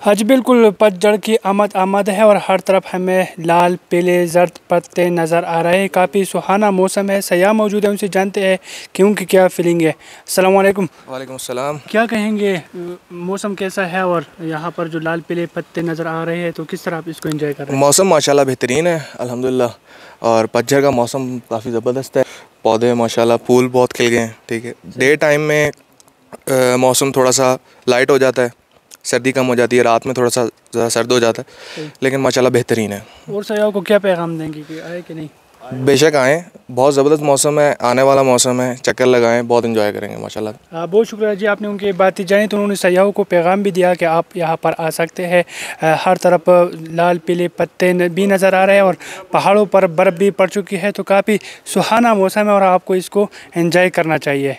हाँ जी, बिल्कुल पतझड़ की आमद है और हर तरफ हमें लाल पीले जर्द पत्ते नज़र आ रहे हैं। काफ़ी सुहाना मौसम है। सयाह मौजूद है, उनसे जानते हैं कि उनकी क्या फीलिंग है। अस्सलाम वालेकुम। वालेकुम अस्सलाम। क्या कहेंगे, मौसम कैसा है और यहाँ पर जो लाल पीले पत्ते नज़र आ रहे हैं तो किस तरह आप इसको एंजॉय कर रहे हैं? मौसम माशाल्लाह बेहतरीन है अल्हम्दुलिल्लाह। और पतझड़ का मौसम काफ़ी ज़बरदस्त है। पौधे माशाल्लाह फूल बहुत खिल गए हैं। ठीक है, डे टाइम में मौसम थोड़ा सा लाइट हो जाता है, सर्दी कम हो जाती है, रात में थोड़ा सा ज़्यादा सर्द हो जाता है, लेकिन माशाल्लाह बेहतरीन है। और सयाह को क्या पैगाम देंगे कि आए कि नहीं? बेशक आएँ, बहुत ज़बरदस्त मौसम है, आने वाला मौसम है, चक्कर लगाएं, बहुत इन्जॉय करेंगे माशाल्लाह। बहुत शुक्रिया जी, आपने उनकी बातें जानी तो उन्होंने सयाहों को पैगाम भी दिया कि आप यहाँ पर आ सकते हैं। हर तरफ लाल पीले पत्ते भी नज़र आ रहे हैं और पहाड़ों पर बर्फ़ भी पड़ चुकी है, तो काफ़ी सुहाना मौसम है और आपको इसको एंजॉय करना चाहिए।